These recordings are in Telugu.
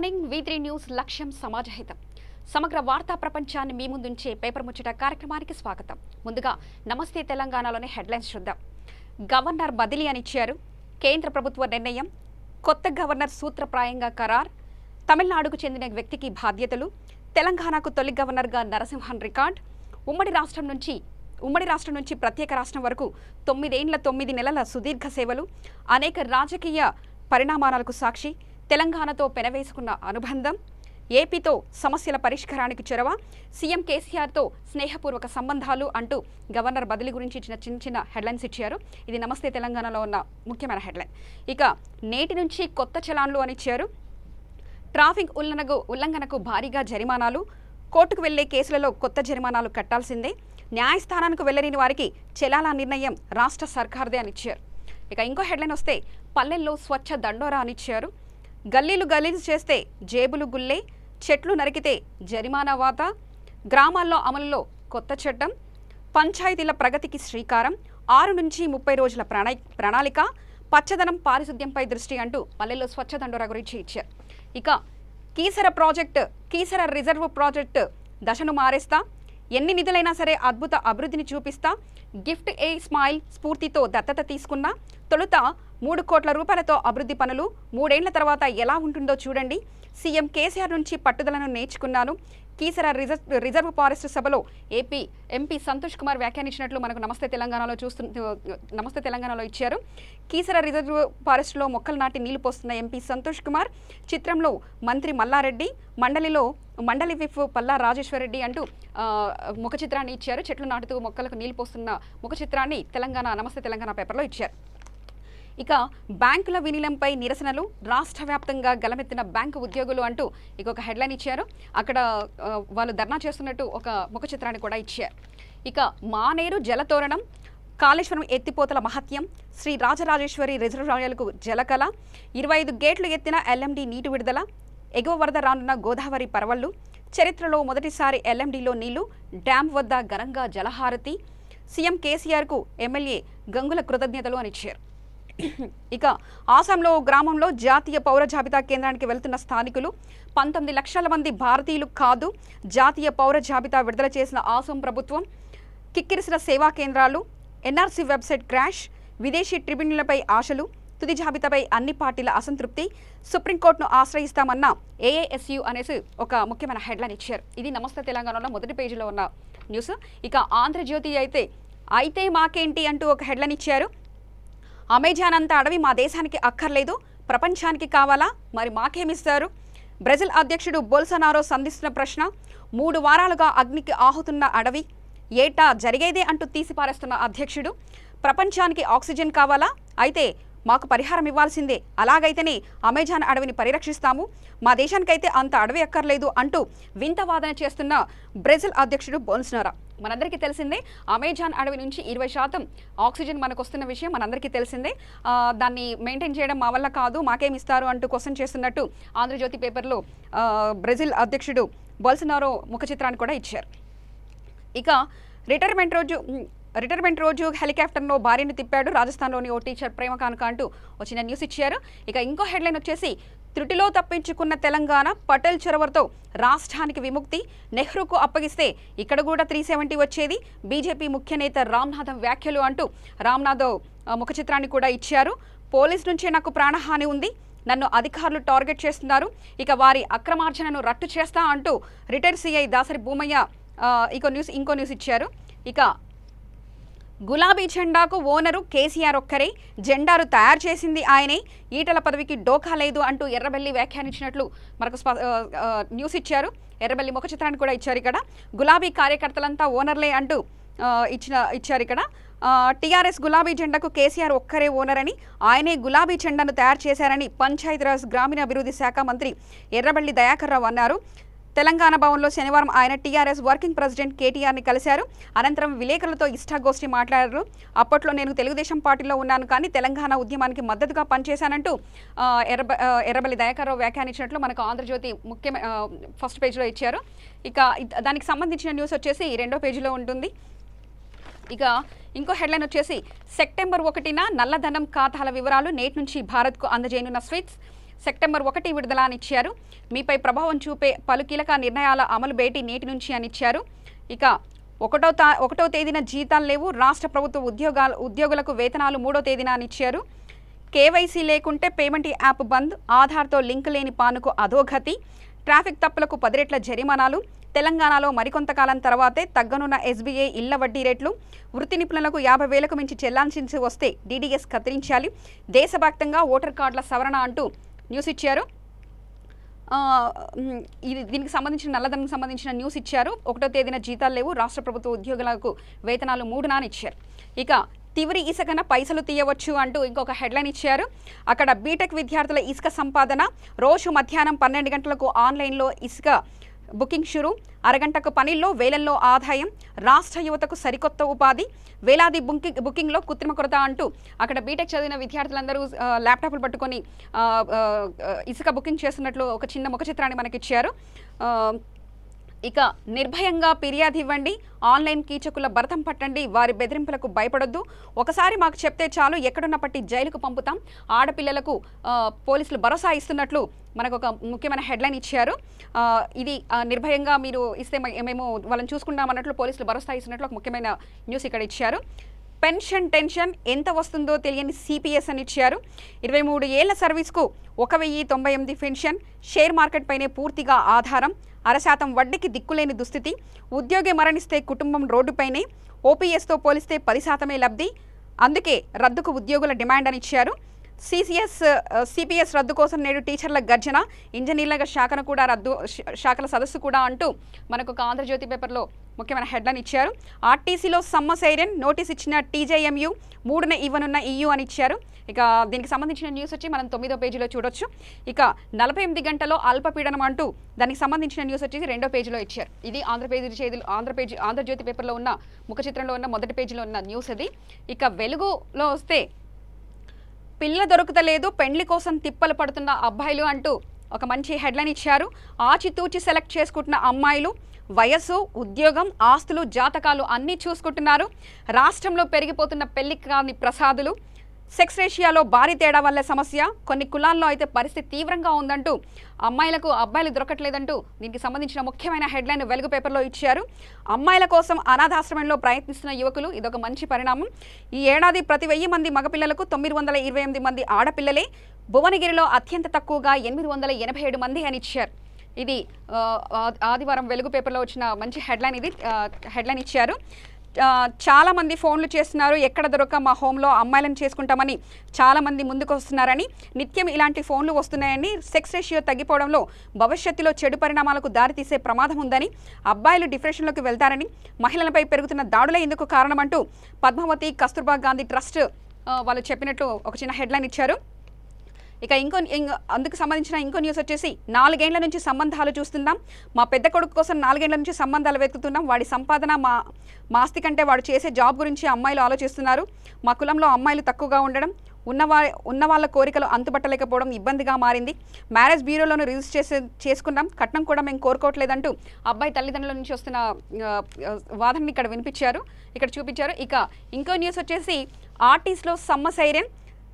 మార్నింగ్ V3 న్యూస్ లక్ష్యం సమాజహితం. సమగ్ర వార్తా ప్రపంచాన్ని మీ ముందుంచే పేపర్ ముచ్చట కార్యక్రమానికి స్వాగతం. ముందుగా నమస్తే తెలంగాణలోని హెడ్లైన్స్ చూద్దాం. గవర్నర్ బదిలీ అనిచ్చారు. కేంద్ర ప్రభుత్వ నిర్ణయం. కొత్త గవర్నర్ సూత్రప్రాయంగా ఖరార్. తమిళనాడుకు చెందిన వ్యక్తికి బాధ్యతలు. తెలంగాణకు తొలి గవర్నర్గా నరసింహన్ రికార్డ్. ఉమ్మడి రాష్ట్రం నుంచి ప్రత్యేక రాష్ట్రం వరకు 9 ఏళ్ల 9 నెలల సుదీర్ఘ సేవలు. అనేక రాజకీయ పరిణామాలకు సాక్షి. తెలంగాణతో పెనవేసుకున్న అనుబంధం. ఏపీతో సమస్యల పరిష్కారానికి చొరవ. సీఎం కేసీఆర్తో స్నేహపూర్వక సంబంధాలు అంటూ గవర్నర్ బదిలీ గురించి చిన్న హెడ్లైన్స్ ఇచ్చారు. ఇది నమస్తే తెలంగాణలో ఉన్న ముఖ్యమైన హెడ్లైన్. ఇక నేటి నుంచి కొత్త చలాన్లు అని ఇచ్చారు. ట్రాఫిక్ ఉల్లంఘనకు భారీగా జరిమానాలు. కోర్టుకు వెళ్లే కేసులలో కొత్త జరిమానాలు కట్టాల్సిందే. న్యాయస్థానానికి వెళ్లలేని వారికి చెలాల నిర్ణయం రాష్ట్ర సర్కార్దే అని ఇచ్చారు. ఇక ఇంకో హెడ్లైన్ వస్తే పల్లెల్లో స్వచ్ఛ దండోరా అనిచ్చారు. గల్లీలు గలీజు చేస్తే జేబులు గుల్లే. చెట్లు నరికితే జరిమానా వాత. గ్రామాల్లో అమలులో కొత్త చట్టం. పంచాయతీల ప్రగతికి శ్రీకారం. 6 నుంచి 30 రోజుల ప్రణాళిక. పచ్చదనం పారిశుద్ధ్యంపై దృష్టి అంటూ పల్లెల్లో స్వచ్ఛ దండోరా గురించి ఇచ్చారు. ఇక కీసర రిజర్వ్ ప్రాజెక్టు దశను మారేస్తా. ఎన్ని నిధులైనా సరే అద్భుత అభివృద్ధిని చూపిస్తా. గిఫ్ట్ ఏ స్మైల్ స్ఫూర్తితో దత్తత తీసుకున్నా. తొలుత 3 కోట్ల రూపాయలతో అభివృద్ధి పనులు. 3 ఏళ్ల తర్వాత ఎలా ఉంటుందో చూడండి. సీఎం కేసీఆర్ నుంచి పట్టుదలను నేర్చుకున్నాను. కీసర రిజర్వ్ ఫారెస్ట్ సభలో ఎంపీ సంతోష్ కుమార్ వ్యాఖ్యానించినట్లు మనకు నమస్తే తెలంగాణలో ఇచ్చారు. కీసర రిజర్వ్ ఫారెస్ట్లో మొక్కలు నాటి నీళ్లు పోస్తున్న ఎంపీ సంతోష్ కుమార్. చిత్రంలో మంత్రి మల్లారెడ్డి, మండలి విఫ్ పల్లా రాజేశ్వరరెడ్డి అంటూ ముఖ చిత్రాన్ని ఇచ్చారు. చెట్లు నాటుతూ మొక్కలకు నీళ్లు పోస్తున్న ముఖ చిత్రాన్ని నమస్తే తెలంగాణ పేపర్లో ఇచ్చారు. ఇక బ్యాంకుల విలీనంపై నిరసనలు. రాష్ట్ర వ్యాప్తంగా గలమెత్తిన బ్యాంకు ఉద్యోగులు అంటూ ఇంకొక హెడ్లైన్ ఇచ్చారు. అక్కడ వాళ్ళు ధర్నా చేస్తున్నట్టు ఒక ముఖ చిత్రాన్ని కూడా ఇచ్చారు. ఇక మానేరు జలతోరణం. కాళేశ్వరం ఎత్తిపోతల మహత్యం. శ్రీ రాజరాజేశ్వరి రిజర్వాయర్లకు జలకళ. 25 గేట్లు ఎత్తిన ఎల్ఎండి నీటి విడుదల. ఎగువ వరద రానున్న గోదావరి పరవళ్లు. చరిత్రలో మొదటిసారి ఎల్ఎండిలో నీళ్లు. డ్యాం వద్ద ఘనంగా జలహారతి. సీఎం కేసీఆర్కు ఎమ్మెల్యే గంగుల కృతజ్ఞతలు అని ఇచ్చారు. ఇక ఆసాంలో గ్రామంలో జాతీయ పౌర జాబితా కేంద్రానికి వెళ్తున్న స్థానికులు. 19 లక్షల మంది భారతీయులు కాదు. జాతీయ పౌర జాబితా విడుదల చేసిన ఆసాం ప్రభుత్వం. కిక్కిరిసిన సేవా కేంద్రాలు. NRC website crash. విదేశీ ట్రిబ్యునల్పై ఆశలు. తుది జాబితాపై అన్ని పార్టీల అసంతృప్తి. సుప్రీంకోర్టును ఆశ్రయిస్తామన్న ఏఏఎస్యు అనేసి ఒక ముఖ్యమైన హెడ్లైన్ ఇచ్చారు. ఇది నమస్తే తెలంగాణలో మొదటి పేజీలో ఉన్న న్యూస్. ఇక ఆంధ్రజ్యోతి అయితే మాకేంటి అంటూ ఒక హెడ్లైన్ ఇచ్చారు. అమెజాన్ అంత అడవి మా దేశానికి అక్కర్లేదు, ప్రపంచానికి కావాలా, మరి మాకేమిస్తారు? బ్రెజిల్ అధ్యక్షుడు బోల్సనారో సంధిస్తున్న ప్రశ్న. 3 వారాలుగా అగ్నికి ఆహుతున్న అడవి. ఏటా జరిగేదే అంటూ తీసిపారేస్తున్న అధ్యక్షుడు. ప్రపంచానికి ఆక్సిజన్ కావాలా? అయితే మాకు పరిహారం ఇవ్వాల్సిందే. అలాగైతేనే అమెజాన్ అడవిని పరిరక్షిస్తాము. మా దేశానికైతే అంత అడవి అక్కర్లేదు అంటూ వింత వాదన చేస్తున్న బ్రెజిల్ అధ్యక్షుడు బోల్సనారో. మనందరికీ తెలిసిందే అమెజాన్ అడవి నుంచి 20% ఆక్సిజన్ మనకు వస్తున్న విషయం మనందరికీ తెలిసిందే. దాన్ని మెయింటైన్ చేయడం మా వల్ల కాదు, మాకేమి ఇస్తారు అంటూ క్వశ్చన్ చేస్తున్నట్టు ఆంధ్రజ్యోతి పేపర్లో బ్రెజిల్ అధ్యక్షుడు బోల్సనారో ముఖ చిత్రాన్ని కూడా ఇచ్చారు. ఇక రిటైర్మెంట్ రోజు హెలికాప్టర్లో భార్యను తిప్పాడు. రాజస్థాన్లోని ఓ టీచర్ ప్రేమ కానుక అంటూ వచ్చిన న్యూస్ ఇచ్చారు. ఇక ఇంకో హెడ్లైన్ వచ్చేసి త్రుటిలో తప్పించుకున్న తెలంగాణ. పటేల్ చొరవతో రాష్ట్రానికి విముక్తి. నెహ్రూకు అప్పగిస్తే ఇక్కడ కూడా 370 వచ్చేది. బీజేపీ ముఖ్య నేత రామ్నాథం వ్యాఖ్యలు అంటూ రామ్నాథవ్ ముఖ చిత్రాన్ని కూడా ఇచ్చారు. పోలీస్ నుంచే నాకు ప్రాణహాని ఉంది, నన్ను అధికారులు టార్గెట్ చేస్తున్నారు, ఇక వారి అక్రమార్జనను రట్టు చేస్తా అంటూ రిటైర్డ్ సిఐ దాసరి భూమయ్య ఇంకో న్యూస్ ఇచ్చారు. ఇక గులాబీ జెండాకు ఓనరు కేసీఆర్ ఒక్కరే, జెండాను తయారు చేసింది ఆయనే, ఈటల పదవికి డోకా లేదు అంటూ ఎర్రబెల్లి వ్యాఖ్యానించినట్లు మనకు న్యూస్ ఇచ్చారు. ఎర్రబెల్లి ముఖ చిత్రాన్ని కూడా ఇచ్చారు. ఇక్కడ గులాబీ కార్యకర్తలంతా ఓనర్లే అంటూ ఇచ్చారు. ఇక్కడ టీఆర్ఎస్ గులాబీ జెండాకు కేసీఆర్ ఒక్కరే ఓనర్ అని, ఆయనే గులాబీ జెండాను తయారు చేశారని పంచాయతీరాజ్ గ్రామీణాభివృద్ధి శాఖ మంత్రి ఎర్రబెల్లి దయాకర్ రావు అన్నారు. తెలంగాణ భవన్లో శనివారం ఆయన టీఆర్ఎస్ వర్కింగ్ ప్రెసిడెంట్ కేటీఆర్ని కలిశారు. అనంతరం విలేకరులతో ఇష్టాగోష్ఠి మాట్లాడారు. అప్పట్లో నేను తెలుగుదేశం పార్టీలో ఉన్నాను, కానీ తెలంగాణ ఉద్యమానికి మద్దతుగా పనిచేశానంటూ ఎర్రబెల్లి దయాకర్ రావు వ్యాఖ్యానించినట్లు మనకు ఆంధ్రజ్యోతి ఫస్ట్ పేజీలో ఇచ్చారు. ఇక దానికి సంబంధించిన న్యూస్ వచ్చేసి 2వ పేజీలో ఉంటుంది. ఇక ఇంకో హెడ్లైన్ వచ్చేసి సెప్టెంబర్ 1న నల్లధనం ఖాతాల వివరాలు నేటి నుంచి భారత్కు అందజేయనున్న స్వీట్స్. సెప్టెంబర్ 1 విడుదల అని ఇచ్చారు. మీపై ప్రభావం చూపే పలు కీలక నిర్ణయాల అమలు భేటీ నేటి నుంచి అని ఇచ్చారు. ఇక 1వ తేదీన జీతాలు లేవు. రాష్ట్ర ప్రభుత్వ ఉద్యోగులకు వేతనాలు 3వ తేదీన అని ఇచ్చారు. కేవైసీ లేకుంటే పేమెంట్ యాప్ బంద్. ఆధార్తో లింక్ లేని పానుకు అధోగతి. ట్రాఫిక్ తప్పులకు 10 రెట్ల జరిమానాలు. తెలంగాణలో మరికొంతకాలం తర్వాతే తగ్గనున్న ఎస్బీఐ ఇళ్ల వడ్డీ రేట్లు. వృత్తి నిపుణులకు 50,000కు మించి చెల్లించాల్సి వస్తే డీడీఎస్ కత్తిరించాలి. దేశవ్యాప్తంగా ఓటర్ కార్డుల సవరణ అంటూ న్యూస్ ఇచ్చారు. దీనికి సంబంధించిన నల్లధనం సంబంధించిన న్యూస్ ఇచ్చారు. 1వ తేదీన జీతాలు లేవు. రాష్ట్ర ప్రభుత్వ ఉద్యోగులకు వేతనాలు 3న ఇచ్చారు. ఇక తివరి ఇసుకన పైసలు తీయవచ్చు అంటూ ఇంకొక హెడ్లైన్ ఇచ్చారు. అక్కడ బీటెక్ విద్యార్థుల ఇసుక సంపాదన. రోజు మధ్యాహ్నం 12 గంటలకు ఆన్లైన్లో ఇసుక బుకింగ్ షురు. అరగంటకు పనిలో వేలల్లో ఆదాయం. రాష్ట్ర యువతకు సరికొత్త ఉపాధి. వేలాది బుకింగ్లో కృత్రిమ కొరత అంటూ అక్కడ బీటెక్ చదివిన విద్యార్థులందరూ ల్యాప్టాప్లు పట్టుకొని ఇసుక బుకింగ్ చేస్తున్నట్లు ఒక చిన్న ముఖ చిత్రాన్ని మనకి ఇచ్చారు. ఇక నిర్భయంగా ఫిర్యాదు ఇవ్వండి. ఆన్లైన్ కీచకుల భరతం పట్టండి. వారి బెదిరింపులకు భయపడొద్దు. ఒకసారి మాకు చెప్తే చాలు, ఎక్కడున్న పట్టి జైలుకు పంపుతాం. ఆడపిల్లలకు పోలీసులు భరోసా ఇస్తున్నట్లు మనకు ఒక ముఖ్యమైన హెడ్లైన్ ఇచ్చారు. ఇది నిర్భయంగా మీరు ఇస్తే మేము వాళ్ళని చూసుకుంటామన్నట్లు పోలీసులు భరోసా ఇస్తున్నట్లు ఒక ముఖ్యమైన న్యూస్ ఇక్కడ ఇచ్చారు. పెన్షన్ టెన్షన్ ఎంత వస్తుందో తెలియని సిపిఎస్ అని ఇచ్చారు. 23 ఏళ్ల సర్వీస్కు 1,098 పెన్షన్. షేర్ మార్కెట్ పైనే పూర్తిగా ఆధారం. 0.5% వడ్డీకి దిక్కులేని దుస్థితి. ఉద్యోగి మరణిస్తే కుటుంబం రోడ్డుపైనే. ఓపీఎస్తో పోలిస్తే 10% లబ్ధి. అందుకే రద్దుకు ఉద్యోగుల డిమాండ్ అని ఇచ్చారు. సిపిఎస్ రద్దు కోసం నేడు టీచర్ల గర్జన. ఇంజనీర్ల శాఖల సదస్సు కూడా అంటూ మనకు ఒక ఆంధ్రజ్యోతి పేపర్లో ముఖ్యమైన హెడ్లైన్ ఇచ్చారు. ఆర్టీసీలో సమ్మ సైరన్. నోటీస్ ఇచ్చిన టీజేఎంయు. 3న ఇవ్వనున్న EU అని ఇచ్చారు. ఇక దీనికి సంబంధించిన న్యూస్ వచ్చి మనం 9వ పేజీలో చూడొచ్చు. ఇక 48 గంటల్లో అల్పపీడనం అంటూ దానికి సంబంధించిన న్యూస్ వచ్చేసి 2వ పేజీలో ఇచ్చారు. ఇది ఆంధ్రజ్యోతి పేపర్లో ఉన్న ముఖ చిత్రంలో ఉన్న మొదటి పేజీలో ఉన్న న్యూస్ అది. ఇక వెలుగులో వస్తే పిల్ల దొరుకుతలేదు, పెండ్లి కోసం తిప్పలు పడుతున్న అబ్బాయిలు అంటూ ఒక మంచి హెడ్లైన్ ఇచ్చారు. ఆచితూచి సెలెక్ట్ చేసుకుంటున్న అమ్మాయిలు. వయస్సు, ఉద్యోగం, ఆస్తులు, జాతకాలు అన్నీ చూసుకుంటున్నారు. రాష్ట్రంలో పెరిగిపోతున్న పెళ్లి కాని ప్రసాదులు. సెక్స్ రేషియాలో భారీ తేడా వల్ల సమస్య. కొన్ని కులాల్లో అయితే పరిస్థితి తీవ్రంగా ఉందంటూ అమ్మాయిలకు అబ్బాయిలు దొరకట్లేదంటూ దీనికి సంబంధించిన ముఖ్యమైన హెడ్లైన్ వెలుగు పేపర్లో ఇచ్చారు. అమ్మాయిల కోసం అనాథాశ్రమంలో ప్రయత్నిస్తున్న యువకులు. ఇదొక మంచి పరిణామం. ఈ ఏడాది ప్రతి 1000 మంది మగపిల్లలకు 928 మంది ఆడపిల్లలే. భువనగిరిలో అత్యంత తక్కువగా 887 మంది అని ఇచ్చారు. ఇది ఆదివారం వెలుగు పేపర్లో వచ్చిన మంచి హెడ్లైన్. ఇది హెడ్లైన్ ఇచ్చారు. చాలామంది ఫోన్లు చేస్తున్నారు. ఎక్కడ దొరక మా హోంలో అమ్మాయిలను చేసుకుంటామని చాలామంది ముందుకు వస్తున్నారని. నిత్యం ఇలాంటి ఫోన్లు వస్తున్నాయని. సెక్స్ రేషియో తగ్గిపోవడంలో భవిష్యత్తులో చెడు పరిణామాలకు దారితీసే ప్రమాదం ఉందని. అబ్బాయిలు డిప్రెషన్లోకి వెళ్తారని. మహిళలపై పెరుగుతున్న దాడులే ఇందుకు కారణమంటూ పద్మావతి కస్తూర్బా గాంధీ ట్రస్ట్ వాళ్ళు చెప్పినట్లు ఒక చిన్న హెడ్లైన్ ఇచ్చారు. ఇక అందుకు సంబంధించిన ఇంకో న్యూస్ వచ్చేసి 4 ఏళ్ల నుంచి సంబంధాలు చూస్తున్నాం. మా పెద్ద కొడుకు కోసం 4 ఏళ్ల నుంచి సంబంధాలు వెతుకుతున్నాం. వాడి సంపాదన మా ఆస్తి కంటే వాడు చేసే జాబ్ గురించి అమ్మాయిలు ఆలోచిస్తున్నారు. మా కులంలో అమ్మాయిలు తక్కువగా ఉండడం, ఉన్న వాళ్ళ కోరికలు అంతుపట్టలేకపోవడం ఇబ్బందిగా మారింది. మ్యారేజ్ బ్యూరోలోనే రిజిస్టర్ చేసుకున్నాం. కట్నం కూడా మేము కోరుకోవట్లేదంటూ అబ్బాయి తల్లిదండ్రుల నుంచి వస్తున్న వాదనని ఇక్కడ ఇక్కడ చూపించారు. ఇక ఇంకో న్యూస్ వచ్చేసి ఆర్టీసీలో సమ్మ సైరన్.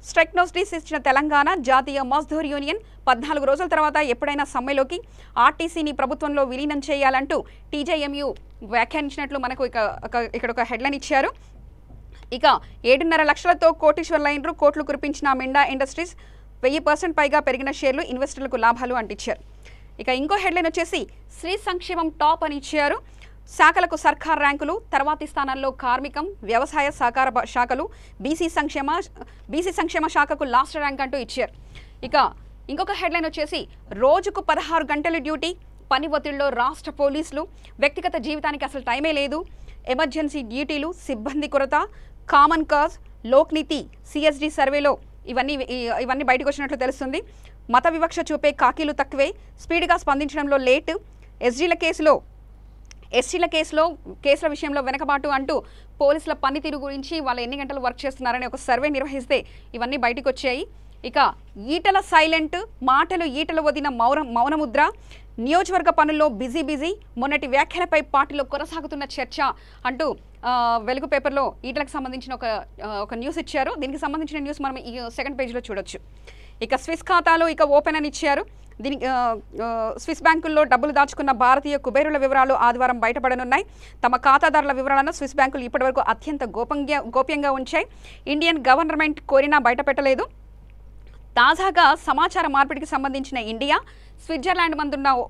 స్ట్రైక్ నోటీస్ ఇచ్చిన తెలంగాణ. జాతీయ మజ్దూర్ యూనియన్ 14 రోజుల తర్వాత ఎప్పుడైనా సమ్మెలోకి. ఆర్టీసీని ప్రభుత్వంలో విలీనం చేయాలంటూ టీజేఎంయు వ్యాఖ్యానించినట్లు మనకు ఇక్కడ ఒక హెడ్లైన్ ఇచ్చారు. ఇక 7.5 లక్షలతో కోటీశ్వర్ లైన్లు. కోట్లు కురిపించిన మిండా ఇండస్ట్రీస్. 1000% పైగా పెరిగిన షేర్లు. ఇన్వెస్టర్లకు లాభాలు అంటించారు. ఇక ఇంకో హెడ్లైన్ వచ్చేసి శ్రీ సంక్షేమం టాప్ అని ఇచ్చారు. శాఖలకు సర్కార్ ర్యాంకులు. తర్వాతి స్థానాల్లో కార్మికం, వ్యవసాయ సహకార శాఖలు. బీసీ సంక్షేమ శాఖకు లాస్ట్ ర్యాంక్ అంటూ ఇచ్చారు. ఇక ఇంకొక హెడ్లైన్ వచ్చేసి రోజుకు 16 గంటలు డ్యూటీ. పని ఒత్తిడిలో రాష్ట్ర పోలీసులు. వ్యక్తిగత జీవితానికి అసలు టైమే లేదు. ఎమర్జెన్సీ డ్యూటీలు. సిబ్బంది కొరత. Common cause. లోక్నీతి సిఎస్డి సర్వేలో ఇవన్నీ బయటకు వచ్చినట్లు తెలుస్తుంది. మత వివక్ష చూపే కాకీలు తక్కువే. స్పీడ్గా స్పందించడంలో లేటు. ఎస్టీల కేసుల విషయంలో వెనకబాటు అంటూ పోలీసుల పనితీరు గురించి వాళ్ళు ఎన్ని గంటలు వర్క్ చేస్తున్నారని ఒక సర్వే నిర్వహిస్తే ఇవన్నీ బయటకు వచ్చాయి. ఇక ఈటల సైలెంట్. మాటలు ఈటలు వదిన మౌనముద్ర. నియోజకవర్గ పనుల్లో బిజీ. మొన్నటి వ్యాఖ్యలపై పార్టీలో కొనసాగుతున్న చర్చ అంటూ వెలుగు పేపర్లో ఈటలకు సంబంధించిన ఒక న్యూస్ ఇచ్చారు. దీనికి సంబంధించిన న్యూస్ మనం ఈ 2nd పేజీలో చూడొచ్చు. ఇక స్విస్ ఖాతాలు ఇక ఓపెన్ అని ఇచ్చారు. దీనికి స్విస్ బ్యాంకుల్లో డబ్బులు దాచుకున్న భారతీయ కుబేరుల వివరాలు ఆదివారం బయటపడనున్నాయి. తమ ఖాతాదారుల వివరాలను స్విస్ బ్యాంకులు ఇప్పటివరకు అత్యంత గోప్యంగా ఉంచాయి. ఇండియన్ గవర్నమెంట్ కోరినా బయటపెట్టలేదు. తాజాగా సమాచార మార్పిడికి సంబంధించిన ఇండియా, స్విట్జర్లాండ్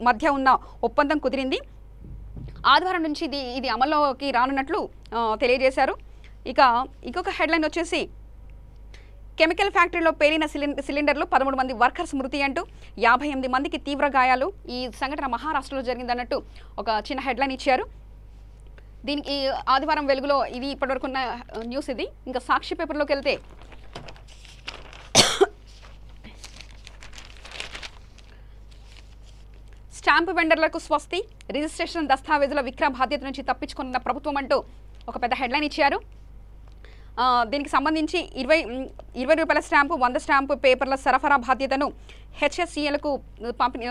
మధ్య ఉన్న ఒప్పందం కుదిరింది. ఆదివారం నుంచి ఇది అమల్లోకి రానున్నట్లు తెలియజేశారు. ఇక ఇంకొక హెడ్లైన్ వచ్చేసి కెమికల్ ఫ్యాక్టరీలో పేలిన సిలిండర్లు 13 మంది వర్కర్స్ మృతి అంటూ 58 మందికి తీవ్ర గాయాలు. ఈ సంఘటన మహారాష్ట్రలో జరిగిందన్నట్టు ఒక చిన్న హెడ్లైన్ ఇచ్చారు. దీనికి ఆదివారం వెలుగులో ఇది ఇప్పటివరకు ఉన్న న్యూస్ ఇది. ఇంకా సాక్షి పేపర్లోకి వెళ్తే స్టాంపు వెండర్లకు స్వస్తి, రిజిస్ట్రేషన్ దస్తావేజుల విక్రయ బాధ్యత నుంచి తప్పించుకున్న ప్రభుత్వం అంటూ ఒక పెద్ద హెడ్లైన్ ఇచ్చారు. దీనికి సంబంధించి 20 రూపాయల స్టాంపు, 100 స్టాంపు పేపర్ల సరఫరా బాధ్యతను హెచ్ఎస్సిఎలకు పంపిణీ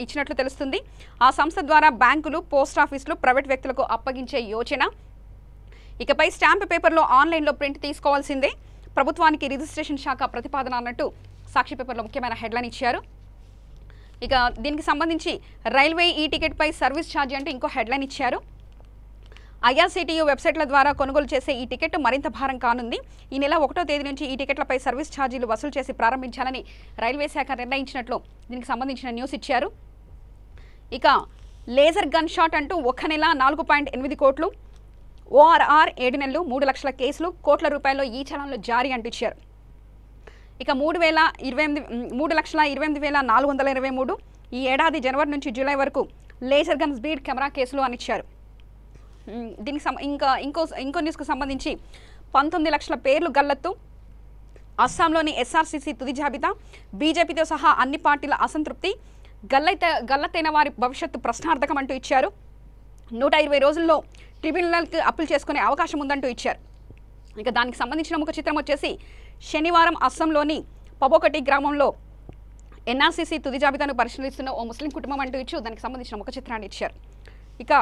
ఇచ్చినట్లు తెలుస్తుంది. ఆ సంస్థ ద్వారా బ్యాంకులు, పోస్ట్ ఆఫీసులు, ప్రైవేట్ వ్యక్తులకు అప్పగించే యోచన. ఇకపై స్టాంపు పేపర్లో ఆన్లైన్లో ప్రింట్ తీసుకోవాల్సిందే, ప్రభుత్వానికి రిజిస్ట్రేషన్ శాఖ ప్రతిపాదన అన్నట్టు సాక్షి పేపర్లో ముఖ్యమైన హెడ్లైన్ ఇచ్చారు. ఇక దీనికి సంబంధించి రైల్వే ఈ టికెట్పై సర్వీస్ ఛార్జీ అంటే ఇంకో హెడ్లైన్ ఇచ్చారు. ఐఆర్సీటీయూ వెబ్సైట్ల ద్వారా కొనుగోలు చేసే ఈ టికెట్ మరింత భారం కానుంది. ఈ నెల 1వ తేదీ నుంచి ఈ టికెట్లపై సర్వీస్ ఛార్జీలు వసూలు చేసి ప్రారంభించాలని రైల్వే శాఖ నిర్ణయించినట్లు దీనికి సంబంధించిన న్యూస్ ఇచ్చారు. ఇక లేజర్ గన్ షాట్ అంటూ 1 నెల 4.8 కోట్లు, ఓఆర్ఆర్ 7 నెలలు 3 లక్షల కేసులు, కోట్ల రూపాయల్లో ఈ చలాన్లు జారీ అంటించారు. ఇక 3,28,423 ఈ ఏడాది జనవరి నుంచి జూలై వరకు లేజర్ గన్ స్పీడ్ కెమెరా కేసులు అనిచ్చారు. దీనికి ఇంకో న్యూస్కు సంబంధించి 19 లక్షల పేర్లు గల్లత్తు, అస్సాంలోని ఎస్ఆర్సీసీ తుది జాబితా, బీజేపీతో సహా అన్ని పార్టీల అసంతృప్తి, గల్లత్తైన వారి భవిష్యత్తు ప్రశ్నార్థకం అంటూ ఇచ్చారు. 120 రోజుల్లో ట్రిబ్యునల్కి అప్పీల్ చేసుకునే అవకాశం ఉందంటూ ఇచ్చారు. ఇక దానికి సంబంధించిన ముఖ చిత్రం వచ్చేసి శనివారం అస్సాంలోని పబోకటి గ్రామంలో ఎన్ఆర్సీసీ తుది జాబితాను పరిశీలిస్తున్న ఓ ముస్లిం కుటుంబం అంటూ ఇచ్చి దానికి సంబంధించిన ముఖ చిత్రాన్ని ఇచ్చారు. ఇక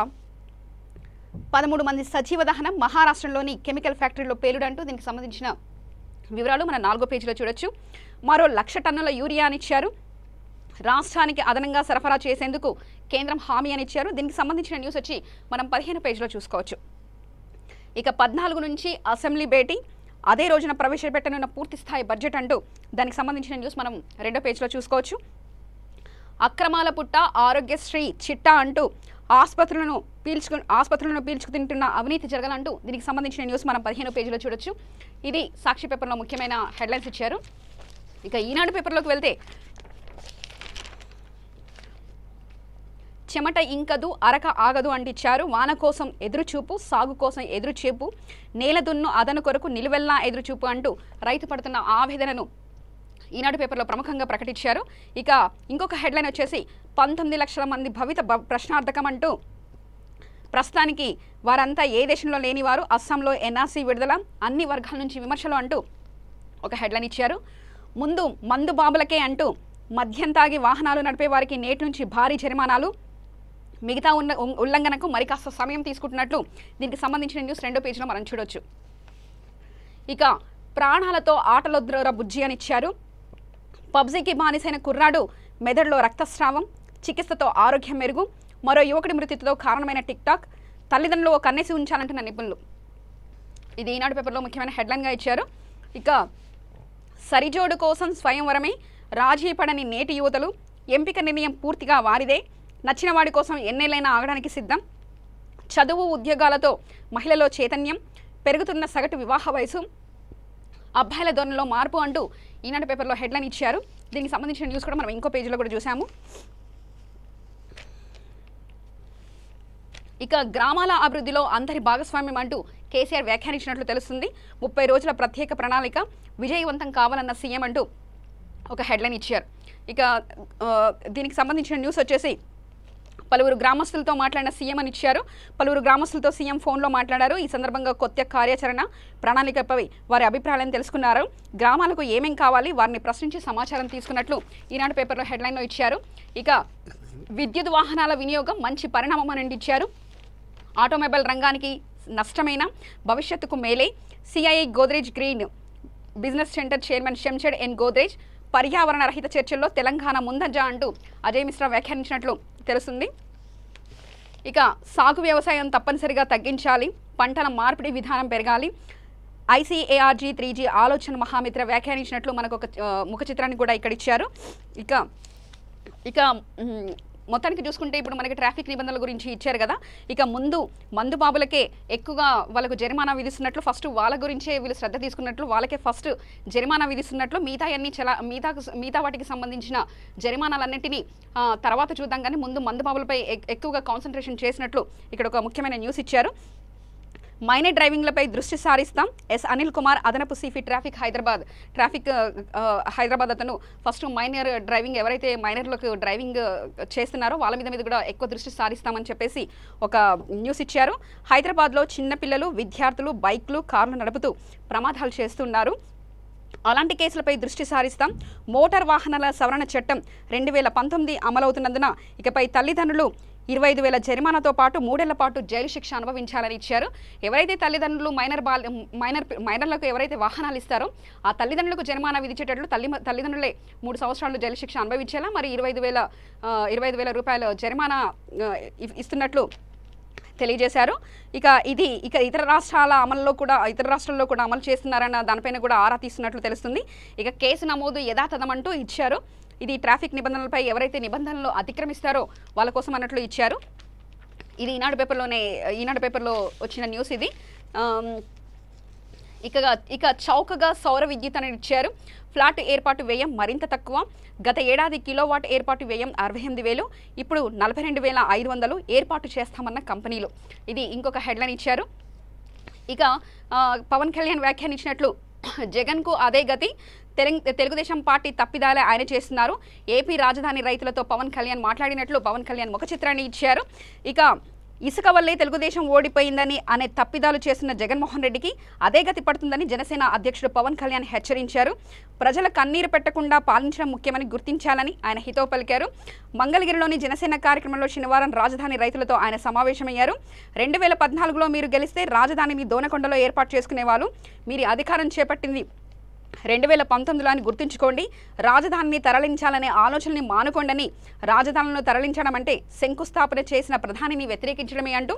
13 మంది సజీవ దహనం, మహారాష్ట్రలోని కెమికల్ ఫ్యాక్టరీలో పేలుడంటూ దీనికి సంబంధించిన వివరాలు మన 4వ పేజీలో చూడొచ్చు. మరో 1,00,000 టన్నుల యూరియా అనిచ్చారు. రాష్ట్రానికి అదనంగా సరఫరా చేసేందుకు కేంద్రం హామీ అనిచ్చారు. దీనికి సంబంధించిన న్యూస్ వచ్చి మనం 15 పేజీలో చూసుకోవచ్చు. ఇక 14 నుంచి అసెంబ్లీ భేటీ, అదే రోజున ప్రవేశపెట్టనున్న పూర్తిస్థాయి బడ్జెట్ అంటూ దానికి సంబంధించిన న్యూస్ మనం 2వ పేజీలో చూసుకోవచ్చు. అక్రమాల పుట్ట, ఆరోగ్యశ్రీ చిట్టా అంటూ ఆసుపత్రులను పీల్చుకు తింటున్న అవినీతి జరగాలంటూ దీనికి సంబంధించిన న్యూస్ మనం 15వ పేజీలో చూడొచ్చు. ఇది సాక్షి పేపర్లో ముఖ్యమైన హెడ్లైన్స్ ఇచ్చారు. ఇక ఈనాడు పేపర్లోకి వెళ్తే చెమట ఇంకదు, అరక ఆగదు అంటించారు. వాన కోసం ఎదురుచూపు, సాగు కోసం ఎదురుచూపు, నేల దున్ను అదను కొరకు నిలువెల్లా ఎదురుచూపు అంటూ రైతు పడుతున్న ఆవేదనను ఈనాడు పేపర్లో ప్రముఖంగా ప్రకటించారు. ఇక ఇంకొక హెడ్లైన్ వచ్చేసి 19 లక్షల మంది భవిత ప్రశ్నార్థకం అంటూ ప్రస్తుతానికి వారంతా ఏ దేశంలో లేనివారు, అస్సాంలో ఎన్ఆర్సీ విడుదల, అన్ని వర్గాల నుంచి విమర్శలు అంటూ ఒక హెడ్లైన్ ఇచ్చారు. ముందు మందు బాబులకే అంటూ మద్యం తాగి వాహనాలు నడిపే వారికి నేటి నుంచి భారీ జరిమానాలు, మిగతా ఉల్లంఘనకు మరి కాస్త సమయం తీసుకుంటున్నట్లు దీనికి సంబంధించిన న్యూస్ 2వ పేజీలో మనం చూడొచ్చు. ఇక ప్రాణాలతో ఆటలొద్దుర బుజ్జి అని ఇచ్చారు. పబ్జీకి బానిసైన కుర్రాడు మెదడులో రక్తస్రావం, చికిత్సతో ఆరోగ్యం మెరుగు, మరో యువకుడి మృతితో కారణమైన టిక్టాక్, తల్లిదండ్రులు ఓ కన్నేసి ఉంచాలంటున్న నిపుణులు. ఇది ఈనాడు పేపర్లో ముఖ్యమైన హెడ్లైన్గా ఇచ్చారు. ఇక సరిజోడు కోసం స్వయంవరమే, రాజీ పడని నేటి యువతలు, ఎంపిక నిర్ణయం పూర్తిగా వారిదే, నచ్చిన వాడి కోసం ఎన్నేళ్ళైనా ఆగడానికి సిద్ధం, చదువు ఉద్యోగాలతో మహిళలో చైతన్యం, పెరుగుతున్న సగటు వివాహ వయసు, అబ్బాయిల ధోరణిలో మార్పు అంటూ ఈనాడు పేపర్లో హెడ్లైన్ ఇచ్చారు. దీనికి సంబంధించిన న్యూస్ కూడా మనం ఇంకో పేజీలో కూడా చూసాము. ఇక గ్రామాల అభివృద్ధిలో అందరి భాగస్వామ్యం అంటూ కేసీఆర్ వ్యాఖ్యానించినట్లు తెలుస్తుంది. 30 రోజుల ప్రత్యేక ప్రణాళిక విజయవంతం కావాలన్న సీఎం అంటూ ఒక హెడ్లైన్ ఇచ్చారు. ఇక దీనికి సంబంధించిన న్యూస్ వచ్చేసి పలువురు గ్రామస్తులతో మాట్లాడిన సీఎం అని ఇచ్చారు. పలువురు గ్రామస్తులతో సీఎం ఫోన్లో మాట్లాడారు. ఈ సందర్భంగా కొత్త కార్యాచరణ ప్రణాళికపై వారి అభిప్రాయాలను తెలుసుకున్నారు. గ్రామాలకు ఏమేం కావాలి వారిని ప్రశ్నించి సమాచారం తీసుకున్నట్లు ఈనాడు పేపర్లో హెడ్లైన్లో ఇచ్చారు. ఇక విద్యుత్ వాహనాల వినియోగం మంచి పరిణామం అని ఇచ్చారు. ఆటోమొబైల్ రంగానికి నష్టమైన భవిష్యత్తుకు మేలే, CII Godrej green business centre chairman Jamshed N Godrej, పర్యావరణ రహిత చర్చల్లో తెలంగాణ ముందంజ అంటూ అజయ్ మిశ్రా వ్యాఖ్యానించినట్లు తెలుస్తుంది. ఇక సాగు వ్యవసాయం తప్పనిసరిగా తగ్గించాలి, పంటల మార్పిడి విధానం పెరగాలి, ICARG 3G ఆలోచన మహామిత్ర వ్యాఖ్యానించినట్లు మనకు ఒక ముఖ చిత్రాన్ని కూడా ఇక్కడ ఇచ్చారు. ఇక మొత్తానికి చూసుకుంటే ఇప్పుడు మనకి ట్రాఫిక్ నిబంధనల గురించి ఇచ్చారు కదా. ఇక ముందు మందు బాబులకే ఎక్కువగా వాళ్ళకు జరిమానా విధిస్తున్నట్లు, ఫస్ట్ వాళ్ళ గురించే వీళ్ళు శ్రద్ధ తీసుకున్నట్లు, వాళ్ళకే ఫస్ట్ జరిమానా విధిస్తున్నట్లు, మిగతా వాటికి సంబంధించిన జరిమానాలన్నింటినీ తర్వాత చూద్దాం, కానీ ముందు మందు బాబులపై ఎక్కువగా కాన్సన్ట్రేషన్ చేసినట్లు ఇక్కడ ఒక ముఖ్యమైన న్యూస్ ఇచ్చారు. మైనర్ డ్రైవింగ్లపై దృష్టి సారిస్తాం, ఎస్ అనిల్ కుమార్ అదనపు సిపి హైదరాబాద్ అతను ఫస్ట్ మైనర్ డ్రైవింగ్ ఎవరైతే మైనర్లకు డ్రైవింగ్ చేస్తున్నారో వాళ్ళ మీద కూడా ఎక్కువ దృష్టి సారిస్తామని చెప్పేసి ఒక న్యూస్ ఇచ్చారు. హైదరాబాద్లో చిన్నపిల్లలు విద్యార్థులు బైక్లు కార్లు నడుపుతూ ప్రమాదాలు చేస్తున్నారు, అలాంటి కేసులపై దృష్టి సారిస్తాం. మోటార్ వాహనాల సవరణ చట్టం 2019 అమలవుతున్నందున ఇకపై తల్లిదండ్రులు 25,000 జరిమానాతో పాటు 3 ఏళ్ల పాటు జైలు శిక్ష అనుభవించాలని ఇచ్చారు. ఎవరైతే తల్లిదండ్రులు మైనర్లకు ఎవరైతే వాహనాలు ఇస్తారో ఆ తల్లిదండ్రులకు జరిమానా విధించేటట్లు తల్లిదండ్రులే 3 సంవత్సరాలు జైలు శిక్ష అనుభవించేలా మరి 25,000 రూపాయల జరిమానా ఇస్తున్నట్లు తెలియజేశారు. ఇక ఇతర రాష్ట్రాల్లో కూడా అమలు చేస్తున్నారన్న దానిపైన కూడా ఆరా తీస్తున్నట్లు తెలుస్తుంది. ఇక కేసు నమోదు యథాతథమంటూ ఇచ్చారు. ఇది ట్రాఫిక్ నిబంధనలపై ఎవరైతే నిబంధనలు అతిక్రమిస్తారో వాళ్ళ కోసం అన్నట్లు ఇచ్చారు. ఇది ఈనాడు పేపర్లో వచ్చిన న్యూస్ ఇది. ఇక చౌకగా సౌర విద్యుత్ అని ఇచ్చారు. ఫ్లాట్ ఏర్పాటు వ్యయం మరింత తక్కువ, గత ఏడాది కిలోవాట్ ఏర్పాటు వ్యయం 68,000, ఇప్పుడు 42,500 ఏర్పాటు చేస్తామన్న కంపెనీలు. ఇది ఇంకొక హెడ్లైన్ ఇచ్చారు. ఇక పవన్ కళ్యాణ్ వ్యాఖ్యానించినట్లు జగన్కు అదే గతి, తెలుగుదేశం పార్టీ తప్పిదాలే ఆయన చేస్తున్నారు, ఏపీ రాజధాని రైతులతో పవన్ కళ్యాణ్ మాట్లాడినట్లు పవన్ కళ్యాణ్ ముఖ చిత్రాన్ని ఇచ్చారు. ఇక ఇసుక వల్లే తెలుగుదేశం ఓడిపోయిందని అనే తప్పిదాలు చేస్తున్న జగన్మోహన్ రెడ్డికి అదే గతి పడుతుందని జనసేన అధ్యక్షుడు పవన్ కళ్యాణ్ హెచ్చరించారు. ప్రజల కన్నీరు పెట్టకుండా పాలించడం ముఖ్యమని గుర్తించాలని ఆయన హితవు పలికారు. మంగళగిరిలోని జనసేన కార్యక్రమంలో శనివారం రాజధాని రైతులతో ఆయన సమావేశమయ్యారు. 2014లో మీరు గెలిస్తే రాజధానిని దోనకొండలో ఏర్పాటు చేసుకునేవాళ్ళు, మీరు అధికారం చేపట్టింది 2019లో అని గుర్తుంచుకోండి, రాజధానిని తరలించాలనే ఆలోచనని మానుకోండని, రాజధానులను తరలించడం అంటే శంకుస్థాపన చేసిన ప్రధానిని వ్యతిరేకించడమే అంటూ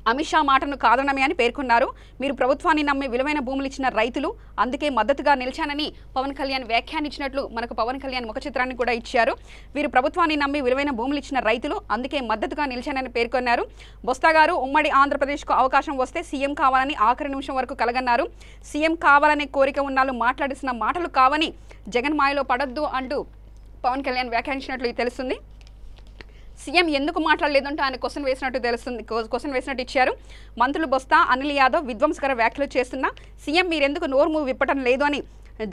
అమిత్ షా మాటను కాదనమే అని పేర్కొన్నారు. మీరు ప్రభుత్వాన్ని నమ్మి విలువైన భూములు ఇచ్చిన రైతులు, అందుకే మద్దతుగా నిలిచానని పవన్ కళ్యాణ్ వ్యాఖ్యానించినట్లు మనకు పవన్ కళ్యాణ్ ముఖ చిత్రాన్ని కూడా ఇచ్చారు. వీరు ప్రభుత్వాన్ని నమ్మి విలువైన భూములు ఇచ్చిన రైతులు, అందుకే మద్దతుగా నిలిచానని పేర్కొన్నారు. బొత్స గారు ఉమ్మడి ఆంధ్రప్రదేశ్కు అవకాశం వస్తే సీఎం కావాలని ఆఖరి నిమిషం వరకు కలగన్నారు. సీఎం కావాలనే కోరిక ఉన్నాళ్ళు మాట్లాడిసిన మాటలు కావని, జగన్ మాయలో పడొద్దు అంటూ పవన్ కళ్యాణ్ వ్యాఖ్యానించినట్లు తెలుస్తుంది. సీఎం ఎందుకు మాట్లాడలేదంటూ ఆయన క్వశ్చన్ వేసినట్టు ఇచ్చారు. మంత్రులు బొత్స, అనిల్ యాదవ్ విధ్వంసకర వ్యాఖ్యలు చేస్తున్నా సీఎం మీరెందుకు నోరు విప్పటం లేదు అని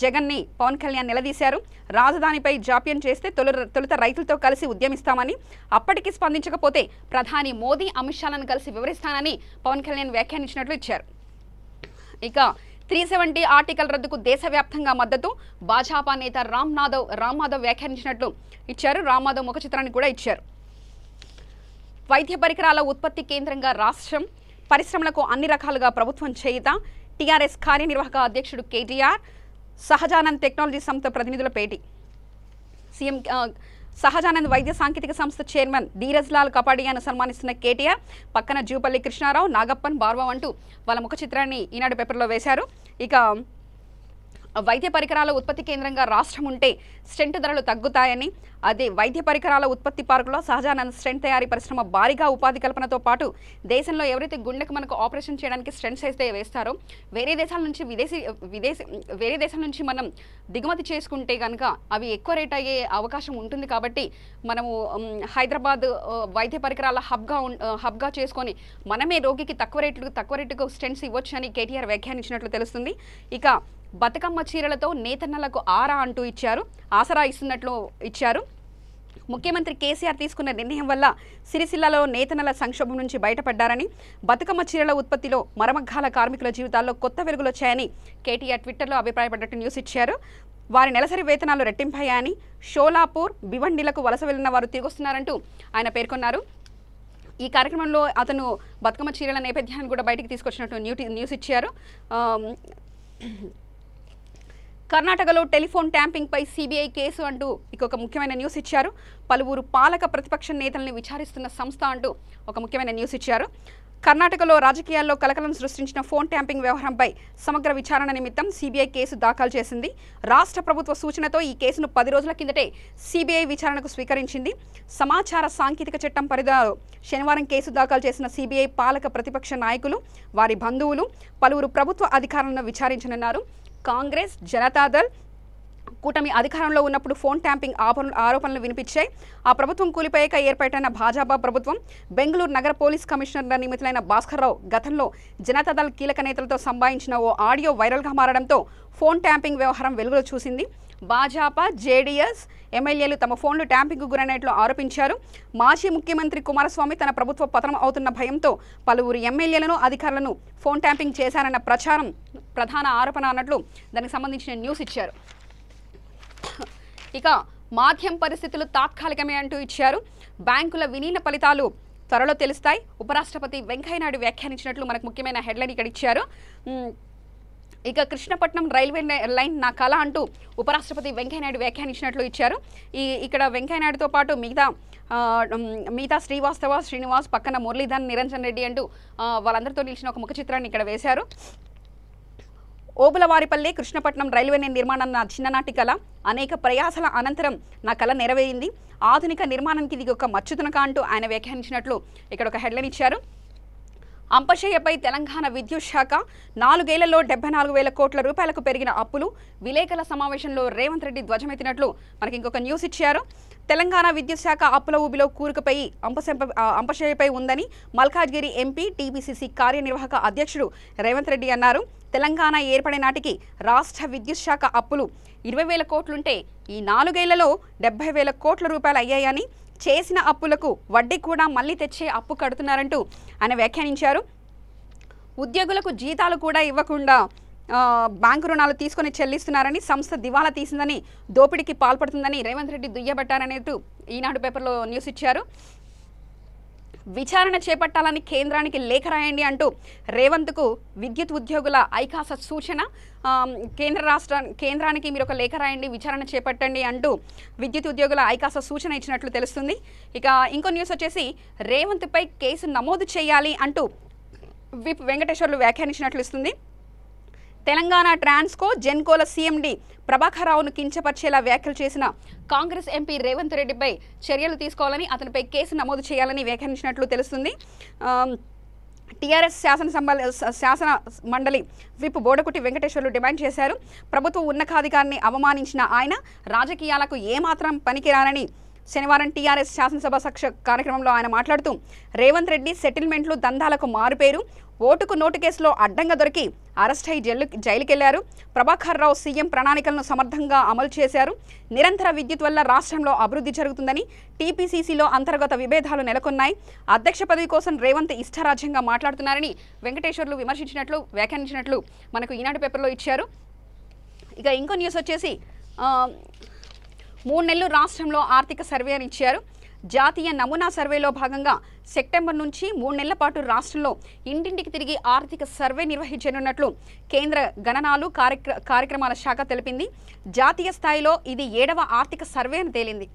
జగన్ని పవన్ కళ్యాణ్ నిలదీశారు. రాజధానిపై జాప్యం చేస్తే తొలుత రైతులతో కలిసి ఉద్యమిస్తామని, అప్పటికి స్పందించకపోతే ప్రధాని మోదీ అమిత్ షాలను కలిసి వివరిస్తానని పవన్ కళ్యాణ్ వ్యాఖ్యానించినట్లు ఇచ్చారు. ఇక 370 ఆర్టికల్ రద్దుకు దేశవ్యాప్తంగా మద్దతు, భాజపా నేత రామ్ మాధవ్ వ్యాఖ్యానించినట్లు ఇచ్చారు. రామ్ మాధవ్ ముఖ చిత్రాన్ని కూడా ఇచ్చారు. వైద్య పరికరాల ఉత్పత్తి కేంద్రంగా రాష్ట్రం, పరిశ్రమలకు అన్ని రకాలుగా ప్రభుత్వం చేయుత, టీఆర్ఎస్ కార్యనిర్వాహక అధ్యక్షుడు కేటీఆర్, సహజానంద్ టెక్నాలజీ సంస్థ ప్రతినిధుల భేటీ. సీఎం సహజానంద్ వైద్య సాంకేతిక సంస్థ చైర్మన్ ధీరజ్ లాల్ కపాడియాను సన్మానిస్తున్న కేటీఆర్, పక్కన జూపల్లి కృష్ణారావు, నాగప్పన్, బార్వా అంటూ వాళ్ళ ముఖ చిత్రాన్ని ఈనాడు పేపర్లో వేశారు. ఇక వైద్య పరికరాల ఉత్పత్తి కేంద్రంగా రాష్ట్రం ఉంటే స్టెంట్ ధరలు తగ్గుతాయని, అదే వైద్య పరికరాల ఉత్పత్తి పార్కులో సహజానంద్ స్టెంట్ తయారీ పరిశ్రమ భారీగా ఉపాధి కల్పనతో పాటు దేశంలో ఎవరైతే గుండెకు మనకు ఆపరేషన్ చేయడానికి స్టెంట్స్ అయితే వేస్తారో వేరే దేశాల నుంచి మనం దిగుమతి చేసుకుంటే కనుక అవి ఎక్కువ రేట్ అయ్యే అవకాశం ఉంటుంది. కాబట్టి మనము హైదరాబాద్ వైద్య పరికరాల హబ్గా చేసుకొని మనమే రోగికి తక్కువ రేటుకు స్టెంట్స్ ఇవ్వచ్చు అని కేటీఆర్ వ్యాఖ్యానించినట్లు తెలుస్తుంది. ఇక బతుకమ్మ చీరలతో నేతన్నలకు ఆసరా ఇచ్చారు. ముఖ్యమంత్రి కేసీఆర్ తీసుకున్న నిర్ణయం వల్ల సిరిసిల్లలో నేతన్నల సంక్షోభం నుంచి బయటపడ్డారని, బతుకమ్మ చీరల ఉత్పత్తిలో మరమగ్గాల కార్మికుల జీవితాల్లో కొత్త వెలుగులు వచ్చాయని కేటీఆర్ ట్విట్టర్లో అభిప్రాయపడ్డట్టు న్యూస్ ఇచ్చారు. వారి నెలసరి వేతనాలు రెట్టింపయ్యాయని, షోలాపూర్, భివండిలకు వలస వెళ్లిన వారు తిరిగొస్తున్నారంటూ ఆయన పేర్కొన్నారు. ఈ కార్యక్రమంలో అతను బతుకమ్మ చీరల నేపథ్యాన్ని కూడా బయటికి తీసుకొచ్చినట్టు న్యూస్ ఇచ్చారు. కర్ణాటకలో టెలిఫోన్ ట్యాంపింగ్పై సిబిఐ కేసు అంటూ ఒక ముఖ్యమైన న్యూస్ ఇచ్చారు. పలువురు పాలక ప్రతిపక్ష నేతల్ని విచారిస్తున్న సంస్థ అంటూ ఒక ముఖ్యమైన న్యూస్ ఇచ్చారు. కర్ణాటకలో రాజకీయాల్లో కలకలం సృష్టించిన ఫోన్ ట్యాంపింగ్ వ్యవహారంపై సమగ్ర విచారణ నిమిత్తం సిబిఐ కేసు దాఖలు చేసింది. రాష్ట్ర ప్రభుత్వ సూచనతో ఈ కేసును 10 రోజుల కిందటే సిబిఐ విచారణకు స్వీకరించింది. సమాచార సాంకేతిక చట్టం పరిధిలో శనివారం కేసు దాఖలు చేసిన సిబిఐ పాలక ప్రతిపక్ష నాయకులు, వారి బంధువులు, పలువురు ప్రభుత్వ అధికారులను విచారించనున్నారు. కాంగ్రెస్, జనతాదళ్ కూటమి అధికారంలో ఉన్నప్పుడు ఫోన్ ట్యాంపింగ్ ఆరోపణలు వినిపించాయి. ఆ ప్రభుత్వం కూలిపోయాక ఏర్పాటైన భాజపా ప్రభుత్వం బెంగళూరు నగర పోలీస్ కమిషనర్గా నియమితులైన భాస్కర్రావు గతంలో జనతాదళ్ కీలక నేతలతో సంభాషించిన ఓ ఆడియో వైరల్గా మారడంతో ఫోన్ ట్యాంపింగ్ వ్యవహారం వెలుగులో చూసింది. భాజపా, జేడీఎస్ ఎమ్మెల్యేలు తమ ఫోన్లు ట్యాంపింగ్కు గురైనట్లు ఆరోపించారు. మాజీ ముఖ్యమంత్రి కుమారస్వామి తన ప్రభుత్వ పతనం అవుతున్న భయంతో పలువురు ఎమ్మెల్యేలను, అధికారులను ఫోన్ ట్యాంపింగ్ చేశారన్న ప్రచారం ప్రధాన ఆరోపణ అన్నట్లు దానికి సంబంధించిన న్యూస్ ఇచ్చారు. ఇక మాధ్యం పరిస్థితులు తాత్కాలికమే అంటూ ఇచ్చారు. బ్యాంకుల విలీన ఫలితాలు త్వరలో తెలుస్తాయి. ఉపరాష్ట్రపతి వెంకయ్యనాయుడు వ్యాఖ్యానించినట్లు మనకు ముఖ్యమైన హెడ్లైన్ ఇక్కడ ఇచ్చారు. ఇక కృష్ణపట్నం రైల్వే లైన్ నా కళ అంటూ ఉపరాష్ట్రపతి వెంకయ్యనాయుడు వ్యాఖ్యానించినట్లు ఇచ్చారు. ఇక్కడ వెంకయ్యనాయుడుతో పాటు మిగతా శ్రీవాస్తవ, శ్రీనివాస్, పక్కన మురళీధర్, నిరంజన్ రెడ్డి అంటూ వాళ్ళందరితో నిలిచిన ఒక ముఖ చిత్రాన్ని ఇక్కడ వేశారు. ఓబులవారిపల్లె కృష్ణపట్నం రైల్వే నిర్మాణం నా చిన్ననాటి కళ. అనేక ప్రయాసాల అనంతరం నా కళ నెరవేరింది. ఆధునిక నిర్మాణానికి ఇది ఒక మచ్చుతునక అంటూ ఆయన వ్యాఖ్యానించినట్లు ఇక్కడ ఒక హెడ్లైన్ ఇచ్చారు. అంపశయ్యపై తెలంగాణ విద్యుత్ శాఖ 4 ఏళ్లలో 74,000 కోట్ల రూపాయలకు పెరిగిన అప్పులు. విలేకరుల సమావేశంలో రేవంత్ రెడ్డి ధ్వజమెత్తినట్లు మనకి ఇంకొక న్యూస్ ఇచ్చారు. తెలంగాణ విద్యుత్ శాఖ అప్పుల ఊబిలో కూరుకుపోయి అంపశయ్యపై ఉందని మల్కాజ్గిరి ఎంపీ, టీపీసీసీ కార్యనిర్వాహక అధ్యక్షుడు రేవంత్ రెడ్డి అన్నారు. తెలంగాణ ఏర్పడే నాటికి రాష్ట్ర విద్యుత్ శాఖ అప్పులు 20,000 కోట్లుంటే ఈ 4 ఏళ్లలో 70,000 కోట్ల రూపాయలు అయ్యాయని, చేసిన అప్పులకు వడ్డీ కూడా మళ్లీ తెచ్చే అప్పు కడుతున్నారంటూ ఆయన వ్యాఖ్యానించారు. ఉద్యోగులకు జీతాలు కూడా ఇవ్వకుండా బ్యాంకు రుణాలు తీసుకొని చెల్లిస్తున్నారని, సంస్థ దివాలా తీసిందని, దోపిడీకి పాల్పడుతుందని రేవంత్ రెడ్డి దుయ్యబట్టారనేట్టు ఈనాడు పేపర్లో న్యూస్ ఇచ్చారు. విచారణ చేపట్టాలని కేంద్రానికి లేఖ రాయండి అంటూ రేవంత్కు విద్యుత్ ఉద్యోగుల ఐకాస సూచన. కేంద్రానికి మీరు ఒక లేఖ రాయండి, విచారణ చేపట్టండి అంటూ విద్యుత్ ఉద్యోగుల ఐకాస సూచన ఇచ్చినట్లు తెలుస్తుంది. ఇక ఇంకో న్యూస్ వచ్చేసి రేవంత్పై కేసు నమోదు చేయాలి అంటూ విప్ వెంకటేశ్వర్లు వ్యాఖ్యానించినట్లు ఇస్తుంది. తెలంగాణ ట్రాన్స్కో, జెన్కోల సీఎండీ ప్రభాకర్ రావును కించపరిచేలా వ్యాఖ్యలు చేసిన కాంగ్రెస్ ఎంపీ రేవంత్ రెడ్డిపై చర్యలు తీసుకోవాలని, అతనిపై కేసు నమోదు చేయాలని వ్యాఖ్యానించినట్లు తెలుస్తుంది. టీఆర్ఎస్ శాసన మండలి విప్ బోడకుటి వెంకటేశ్వర్లు డిమాండ్ చేశారు. ప్రభుత్వ ఉన్నతాధికారిని అవమానించిన ఆయన రాజకీయాలకు ఏమాత్రం పనికిరానని శనివారం టీఆర్ఎస్ శాసనసభ కార్యక్రమంలో ఆయన మాట్లాడుతూ, రేవంత్ రెడ్డి సెటిల్మెంట్లు, దందాలకు మారుపేరు. ఓటుకు నోటు కేసులో అడ్డంగా దొరికి అరెస్ట్ అయి జైలుకెళ్లారు. ప్రభాకర్ రావు సీఎం ప్రణాళికలను సమర్థంగా అమలు చేశారు. నిరంతర విద్యుత్ వల్ల రాష్ట్రంలో అభివృద్ధి జరుగుతుందని, టీపీసీసీలో అంతర్గత విభేదాలు నెలకొన్నాయి. అధ్యక్ష పదవి కోసం రేవంత్ ఇష్టారాజ్యంగా మాట్లాడుతున్నారని వెంకటేశ్వర్లు విమర్శించినట్లు వ్యాఖ్యానించినట్లు మనకు ఈనాడు పేపర్లో ఇచ్చారు. ఇక ఇంకో న్యూస్ వచ్చేసి 3 నెలలు రాష్ట్రంలో ఆర్థిక సర్వే అని ఇచ్చారు. జాతీయ నమూనా సర్వేలో భాగంగా సెప్టెంబర్ నుంచి 3 నెలల పాటు రాష్ట్రంలో ఇంటింటికి తిరిగి ఆర్థిక సర్వే నిర్వహించనున్నట్లు కేంద్ర గణనాలు కార్యక్రమాల శాఖ తెలిపింది. జాతీయ స్థాయిలో ఇది 7వ ఆర్థిక సర్వే అని తేలింది.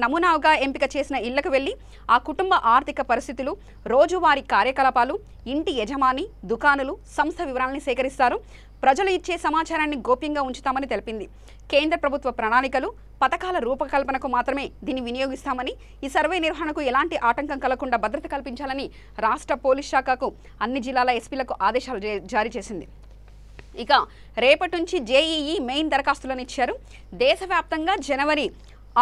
నమూనాగా ఎంపిక చేసిన ఇళ్లకు వెళ్లి ఆ కుటుంబ ఆర్థిక పరిస్థితులు, రోజువారీ కార్యకలాపాలు, ఇంటి యజమాని, దుకాణాలు, సంస్థ వివరాలను సేకరిస్తారు. ప్రజలు ఇచ్చే సమాచారాన్ని గోప్యంగా ఉంచుతామని తెలిపింది. కేంద్ర ప్రభుత్వ ప్రణాళికలు, పథకాల రూపకల్పనకు మాత్రమే దీన్ని వినియోగిస్తామని, ఈ సర్వే నిర్వహణకు ఎలాంటి ఆటంకం కలగకుండా భద్రత కల్పించాలని రాష్ట్ర పోలీస్ శాఖకు అన్ని జిల్లాల ఎస్పీలకు ఆదేశాలు జారీ చేసింది. ఇక రేపటి నుంచి జేఈఈ మెయిన్ దరఖాస్తులను ఇచ్చారు. దేశవ్యాప్తంగా జనవరి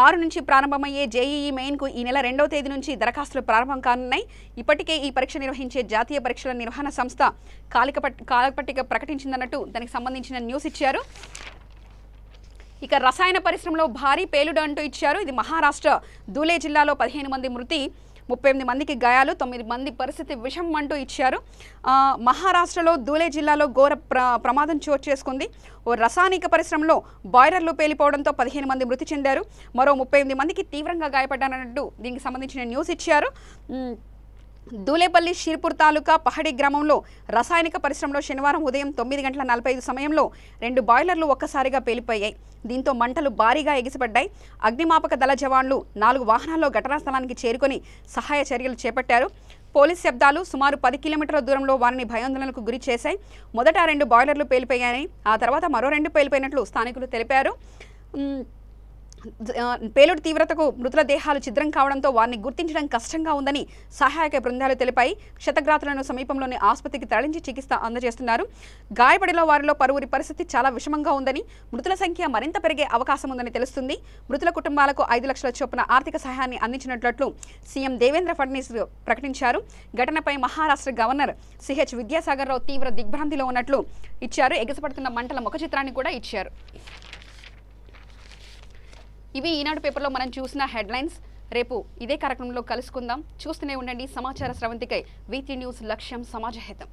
6 నుంచి ప్రారంభమయ్యే జేఈఈ మెయిన్కు ఈ నెల 2వ తేదీ నుంచి దరఖాస్తులు ప్రారంభం కానున్నాయి. ఇప్పటికే ఈ పరీక్ష నిర్వహించే జాతీయ పరీక్షల నిర్వహణ సంస్థ కాలపట్టిక ప్రకటించిందన్నట్టు దానికి సంబంధించిన న్యూస్ ఇచ్చారు. ఇక రసాయన పరిశ్రమలో భారీ పేలుడు అంటూ ఇచ్చారు. ఇది మహారాష్ట్ర ధూలే జిల్లాలో 15 మంది మృతి, 38 మందికి గాయాలు, 9 మంది పరిస్థితి విషం అంటూ ఇచ్చారు. మహారాష్ట్రలో ధూలే జిల్లాలో ఘోర ప్రమాదం చోటు చేసుకుంది. ఓ రసాయనిక పరిశ్రమలో బాయిలర్లు పేలిపోవడంతో 15 మంది మృతి చెందారు. మరో 38 మందికి తీవ్రంగా గాయపడ్డారన్నట్టు దీనికి సంబంధించిన న్యూస్ ఇచ్చారు. దూలేపల్లి షీర్పూర్ తాలూకా పహడి గ్రామంలో రసాయనిక పరిశ్రమలో శనివారం ఉదయం 9:45 సమయంలో 2 బాయిలర్లు ఒక్కసారిగా పేలిపోయాయి. దీంతో మంటలు భారీగా ఎగిసిపడ్డాయి. అగ్నిమాపక దళ జవాన్లు 4 వాహనాల్లో ఘటనా స్థలానికి చేరుకొని సహాయ చర్యలు చేపట్టారు. పోలీస్ శబ్దాలు సుమారు 10 కిలోమీటర్ల దూరంలో వారిని భయాందోళనకు గురి చేశాయి. మొదట 2 బాయిలర్లు పేలిపోయాయని, ఆ తర్వాత మరో 2 పేలిపోయినట్లు స్థానికులు తెలిపారు. పేలుడు తీవ్రతకు మృతుల దేహాలు ఛిద్రం కావడంతో వారిని గుర్తించడం కష్టంగా ఉందని సహాయక బృందాలు తెలిపాయి. క్షతగాత్రులను సమీపంలోని ఆసుపత్రికి తరలించి చికిత్స అందజేస్తున్నారు. గాయపడిన వారిలో పలువురి పరిస్థితి చాలా విషమంగా ఉందని, మృతుల సంఖ్య మరింత పెరిగే అవకాశం ఉందని తెలుస్తుంది. మృతుల కుటుంబాలకు 5 లక్షల చొప్పున ఆర్థిక సహాయాన్ని అందించినట్లు సీఎం దేవేంద్ర ఫడ్నవీస్ ప్రకటించారు. ఘటనపై మహారాష్ట్ర గవర్నర్ సిహెచ్ విద్యాసాగర్ రావు తీవ్ర దిగ్భ్రాంతిలో ఉన్నట్లు ఇచ్చారు. ఎగసిపడుతున్న మంటల ముఖ చిత్రాన్ని కూడా ఇచ్చారు. ఇవి ఈనాడు పేపర్లో మనం చూసిన హెడ్లైన్స్. రేపు ఇదే కార్యక్రమంలో కలుసుకుందాం. చూస్తూనే ఉండండి సమాచార స్రవంతికై. వీటీ న్యూస్, లక్ష్యం సమాజ హితం.